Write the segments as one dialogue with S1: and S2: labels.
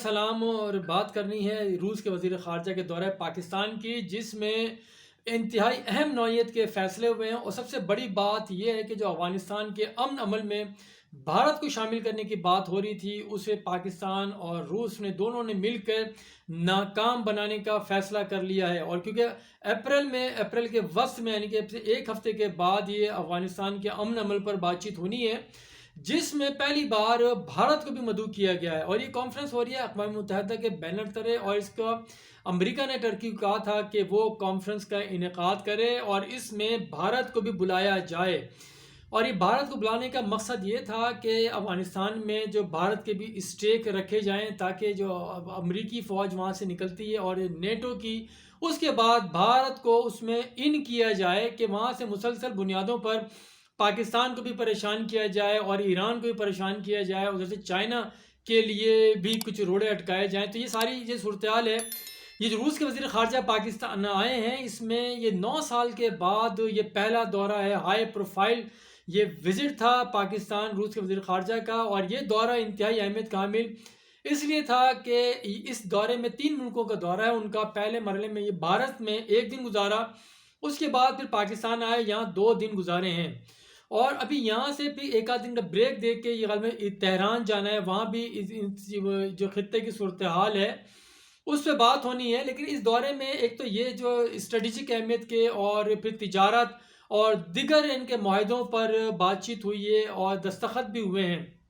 S1: सलाम और बात करनी है रूस के वज़ीर ख़ारजा के दौरे पाकिस्तान की, जिसमें इंतहाई अहम नौइयत के फ़ैसले हुए हैं। और सबसे बड़ी बात यह है कि जो अफ़गानिस्तान के अमन अमल में भारत को शामिल करने की बात हो रही थी, उसे पाकिस्तान और रूस ने दोनों ने मिलकर नाकाम बनाने का फ़ैसला कर लिया है। और क्योंकि अप्रैल के वस्त में, यानी कि एक हफ़्ते के बाद ये अफ़गानिस्तान के अमन अमल पर बातचीत होनी है, जिसमें पहली बार भारत को भी मदऊ किया गया है। और ये कॉन्फ्रेंस हो रही है अक़वाम मुत्तहिदा के बैनर तले, और इसका अमेरिका ने टर्की को कहा था कि वो कॉन्फ्रेंस का इनेकाद करे और इसमें भारत को भी बुलाया जाए। और ये भारत को बुलाने का मकसद ये था कि अफ़गानिस्तान में जो भारत के भी स्टेक रखे जाएं, ताकि जो अमेरिकी फ़ौज वहाँ से निकलती है और नेटो की, उसके बाद भारत को उसमें इन किया जाए कि वहाँ से मुसलसल बुनियादों पर पाकिस्तान को भी परेशान किया जाए और ईरान को भी परेशान किया जाए, उधर से चाइना के लिए भी कुछ रोड़े अटकाए जाएं। तो ये सारी ये सूरत हाल है। ये जो रूस के वज़ीर ख़ारजा पाकिस्तान आए हैं, इसमें ये 9 साल के बाद ये पहला दौरा है, हाई प्रोफाइल ये विज़िट था पाकिस्तान रूस के वज़ीर ख़ारजा का। और ये दौरा इंतहाई अहमियत का हामिल इसलिए था कि इस दौरे में 3 मुल्कों का दौरा है उनका। पहले मरहले में ये भारत में 1 दिन गुजारा, उसके बाद फिर पाकिस्तान आए, यहाँ 2 दिन गुजारे हैं। और अभी यहाँ से भी एक आध दिन का ब्रेक दे के ये में तेहरान जाना है, वहाँ भी जो खित्ते की सूरत हाल है उस पर बात होनी है। लेकिन इस दौरे में एक तो ये जो स्ट्रेटजिक अहमियत के और फिर तिजारत और दिगर इनके माहिदों पर बातचीत हुई है और दस्तखत भी हुए हैं।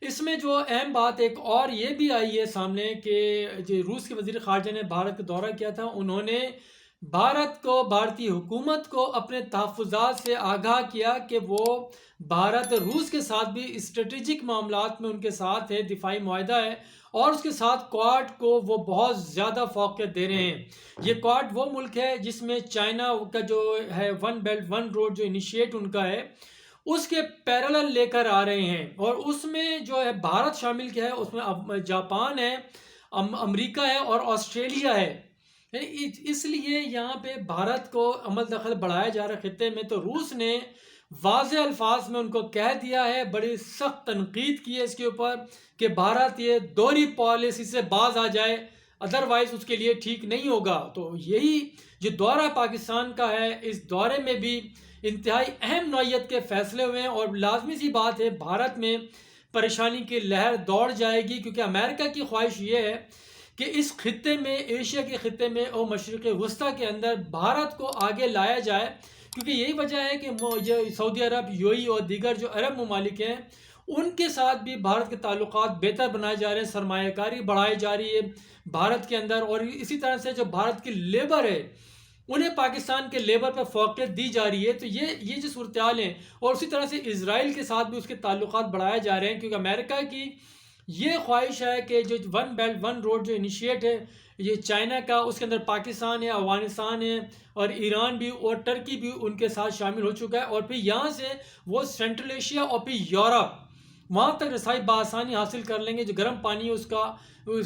S1: इसमें जो अहम बात एक और ये भी आई है सामने कि जो रूस के वज़ीर ख़ारजा ने भारत का दौरा किया था, उन्होंने भारत को, भारतीय हुकूमत को अपने तहफ़्फ़ुज़ात से आगाह किया कि वो भारत रूस के साथ भी स्ट्रेटजिक मामलात में उनके साथ है, दिफाई मुआहदा है, और उसके साथ क्वाड को वो बहुत ज़्यादा फ़ौक़ियत दे रहे हैं। ये क्वाड वो मुल्क है जिसमें चाइना का जो है वन बेल्ट वन रोड जो इनिशिएट उनका है, उसके पैरेलल लेकर आ रहे हैं। और उसमें जो है भारत शामिल किया है, उसमें जापान है, अमेरिका है और ऑस्ट्रेलिया है। इसलिए यहाँ पे भारत को अमल दखल बढ़ाया जा रहा है खित्ते में। तो रूस ने वाज़ेह अल्फाज में उनको कह दिया है, बड़ी सख्त तनकीद की है इसके ऊपर कि भारत ये दोहरी पॉलिसी से बाज आ जाए, अदरवाइज उसके लिए ठीक नहीं होगा। तो यही जो दौरा पाकिस्तान का है, इस दौरे में भी इंतहाई अहम नौइयत के फैसले हुए हैं। और लाजमी सी बात है, भारत में परेशानी की लहर दौड़ जाएगी, क्योंकि अमेरिका की ख्वाहिश ये है कि इस खित्ते में, एशिया के खित्ते में और मशरिक़ वस्ता के अंदर भारत को आगे लाया जाए। क्योंकि यही वजह है कि सऊदी अरब, यूएई और दीगर जो अरब ममालिक हैं, उनके साथ भी भारत के ताल्लुकात बेहतर बनाए जा रहे हैं, सरमायाकारी बढ़ाई जा रही है भारत के अंदर। और इसी तरह से जो भारत की लेबर है, उन्हें पाकिस्तान के लेबर पर फ़ौक़ियत दी जा रही है। तो ये जो सूरत हाल है, और उसी तरह से इसराइल के साथ भी उसके ताल्लुकात बढ़ाए जा रहे हैं, क्योंकि अमेरिका की ये ख्वाहिश है कि जो वन बेल्ट वन रोड जो इनिशिएट है ये चाइना का, उसके अंदर पाकिस्तान है, अफ़गानिस्तान है और ईरान भी और टर्की भी उनके साथ शामिल हो चुका है। और फिर यहाँ से वो सेंट्रल एशिया और फिर यूरोप, वहाँ तक रसाई बआसानी हासिल कर लेंगे। जो गर्म पानी है उसका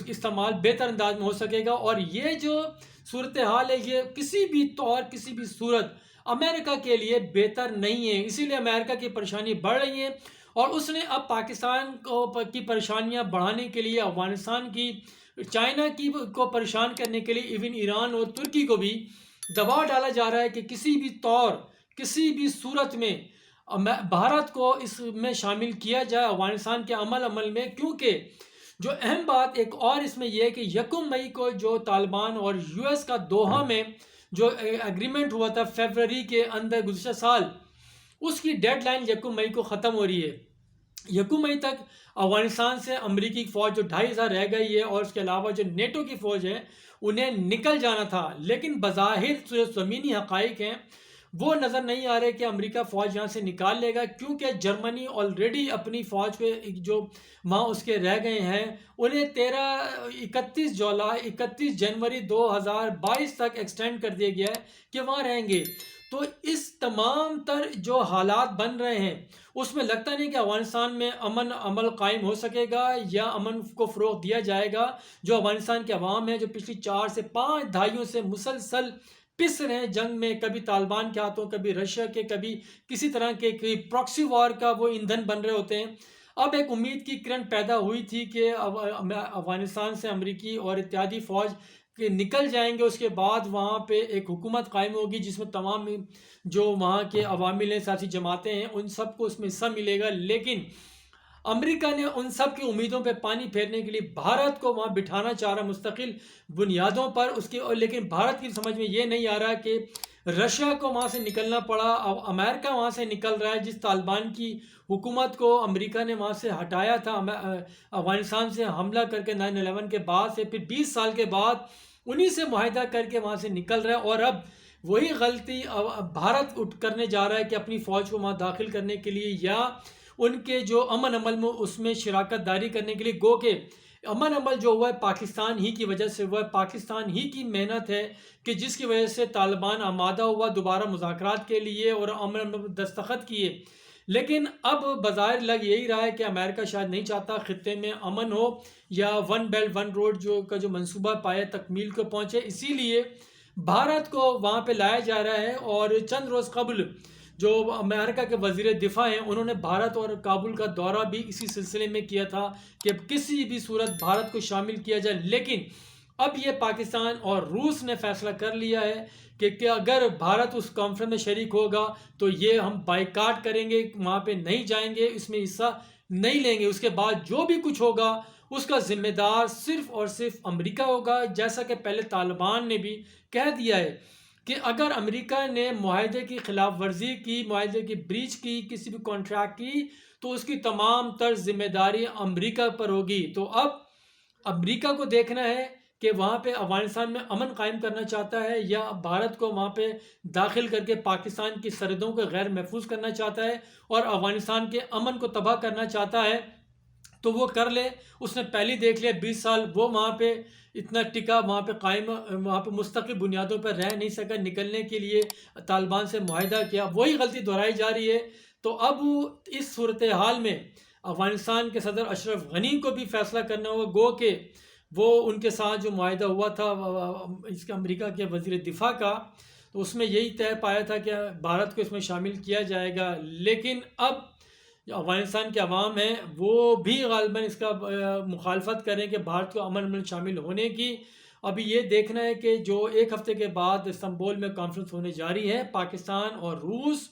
S1: इस्तेमाल बेहतर अंदाज में हो सकेगा। और ये जो सूरत हाल है, ये किसी भी तौर, किसी भी सूरत अमेरिका के लिए बेहतर नहीं है। इसीलिए अमेरिका की परेशानी बढ़ रही है, और उसने अब पाकिस्तान की परेशानियां बढ़ाने के लिए, अफ़गानिस्तान की, चाइना की को परेशान करने के लिए इवन ईरान और तुर्की को भी दबाव डाला जा रहा है कि किसी भी तौर, किसी भी सूरत में भारत को इसमें शामिल किया जाए अफ़गानिस्तान के अमल में। क्योंकि जो अहम बात एक और इसमें यह है कि 1 मई को जो तालिबान और यूएस का दोहा में जो एग्रीमेंट हुआ था फरवरी के अंदर गुज़श्ता साल, उसकी डेडलाइन 1 मई को ख़त्म हो रही है। 1 मई तक अफ़गानिस्तान से अमेरिकी फ़ौज जो 2500 रह गई है, और उसके अलावा जो नेटो की फ़ौज है, उन्हें निकल जाना था। लेकिन बज़ाहिर जो ज़मीनी हक़ाइक़ हैं वो नज़र नहीं आ रहे कि अमेरिका फ़ौज यहाँ से निकाल लेगा, क्योंकि जर्मनी ऑलरेडी अपनी फ़ौज पे जो वहाँ उसके रह गए हैं, उन्हें 31 जनवरी 2022 तक एक्सटेंड कर दिया गया है कि वहाँ रहेंगे। तो इस तमाम तर जो हालात बन रहे हैं, उसमें लगता नहीं कि अफ़गानिस्तान में अमन अमल कायम हो सकेगा या अमन को फ़रोग़ दिया जाएगा। जो अफ़गानिस्तान के अवाम है, जो पिछली 4 से 5 दहाइयों से मुसलसल पिस रहे हैं जंग में, कभी तालिबान के हाथों, कभी रशिया के, कभी किसी तरह के प्रॉक्सी वॉर का वो ईंधन बन रहे होते हैं। اب ایک امید کی کرن پیدا ہوئی تھی کہ افغانستان سے امریکی اور اتحادی فوج کہ نکل جائیں گے، اس کے بعد وہاں پہ ایک حکومت قائم ہوگی جس میں تمام جو وہاں کے عوامل ہیں، سیاسی جماعتیں ہیں، ان سب کو اس میں حصہ ملے گا۔ لیکن امریکہ نے ان سب کی امیدوں پہ پانی پھیرنے کے لیے بھارت کو وہاں بٹھانا چاہ رہا مستقل بنیادوں پر اس کے، لیکن بھارت کی سمجھ میں یہ نہیں آ رہا کہ رشیا کو وہاں سے نکلنا پڑا، امریکہ وہاں سے نکل رہا ہے، جس طالبان کی حکومت کو امریکہ نے وہاں سے ہٹایا تھا افغانستان سے حملہ کر کے 9/11 کے بعد سے، پھر 20 سال کے بعد انہی سے معاہدہ کر کے وہاں سے نکل رہا ہے۔ اور اب وہی غلطی بھارت اٹھ کرنے جا رہا ہے کہ اپنی فوج کو وہاں داخل کرنے کے لیے یا ان کے جو امن عمل میں اس میں شراکت داری کرنے کے لیے، گو کہ امن عمل جو ہوا ہے پاکستان ہی کی وجہ سے ہوا ہے، پاکستان ہی کی محنت ہے کہ جس کی وجہ سے طالبان آمادہ ہوا دوبارہ مذاکرات کے لیے اور امن عمل میں دستخط کیے۔ لیکن اب بظاہر لگ یہی رہا ہے کہ امریکہ شاید نہیں چاہتا خطے میں امن ہو یا ون بیلٹ ون روڈ جو منصوبہ پایا تکمیل کو پہنچے، اسی لیے بھارت کو وہاں پہ لایا جا رہا ہے۔ اور چند روز قبل جو امریکہ کے وزیر دفاع ہیں انہوں نے بھارت اور کابل کا دورہ بھی اسی سلسلے میں کیا تھا کہ کسی بھی صورت بھارت کو شامل کیا جائے۔ لیکن اب یہ پاکستان اور روس نے فیصلہ کر لیا ہے کہ اگر بھارت اس کانفرنس میں شریک ہوگا تو یہ ہم بائیکاٹ کریں گے، وہاں پہ نہیں جائیں گے، اس میں حصہ نہیں لیں گے۔ اس کے بعد جو بھی کچھ ہوگا اس کا ذمہ دار صرف اور صرف امریکہ ہوگا، جیسا کہ پہلے طالبان نے بھی کہہ دیا ہے کہ اگر امریکہ نے معاہدے کی خلاف ورزی کی، معاہدے کی بریچ کی، کسی بھی کانٹریکٹ کی، تو اس کی تمام تر ذمہ داری امریکہ پر ہوگی۔ تو اب امریکہ کو دیکھنا ہے کہ وہاں پہ افغانستان میں امن قائم کرنا چاہتا ہے یا بھارت کو وہاں پہ داخل کر کے پاکستان کی سرحدوں کو غیر محفوظ کرنا چاہتا ہے اور افغانستان کے امن کو تباہ کرنا چاہتا ہے تو وہ کر لے۔ اس نے پہلی دیکھ لیا 20 سال وہ وہاں پہ اتنا ٹکا، وہاں پہ قائم، وہاں پہ مستقل بنیادوں پر رہ نہیں سکا، نکلنے کے لیے طالبان سے معاہدہ کیا، وہی غلطی دہرائی جا رہی ہے۔ تو اب اس صورتحال میں افغانستان کے صدر اشرف غنی کو بھی فیصلہ کرنا ہوگا، گو کہ وہ ان کے ساتھ جو معاہدہ ہوا تھا اس کے امریکہ کے وزیر دفاع کا، تو اس میں یہی طے پایا تھا کہ بھارت کو اس میں شامل کیا جائے گا۔ لیکن اب جو افغانستان کے عوام ہیں وہ بھی غالباً اس کا مخالفت کریں کہ بھارت کو امن میں شامل ہونے کی۔ ابھی یہ دیکھنا ہے کہ جو ایک ہفتے کے بعد استنبول میں کانفرنس ہونے جاری ہے، پاکستان اور روس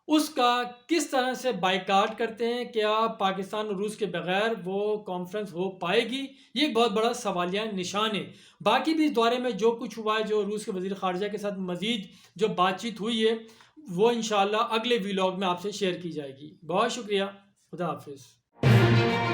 S1: اس کا کس طرح سے بائیکاٹ کرتے ہیں، کیا پاکستان اور روس کے بغیر وہ کانفرنس ہو پائے گی؟ یہ ایک بہت بڑا سوالیہ نشان ہے۔ باقی بھی اس دورے میں جو کچھ ہوا ہے، جو روس کے وزیر خارجہ کے ساتھ مزید جو بات چیت ہوئی ہے، وہ انشاءاللہ اگلے ویلاگ میں آپ سے شیئر کی جائے گی۔ بہت شکریہ، خدا حافظ۔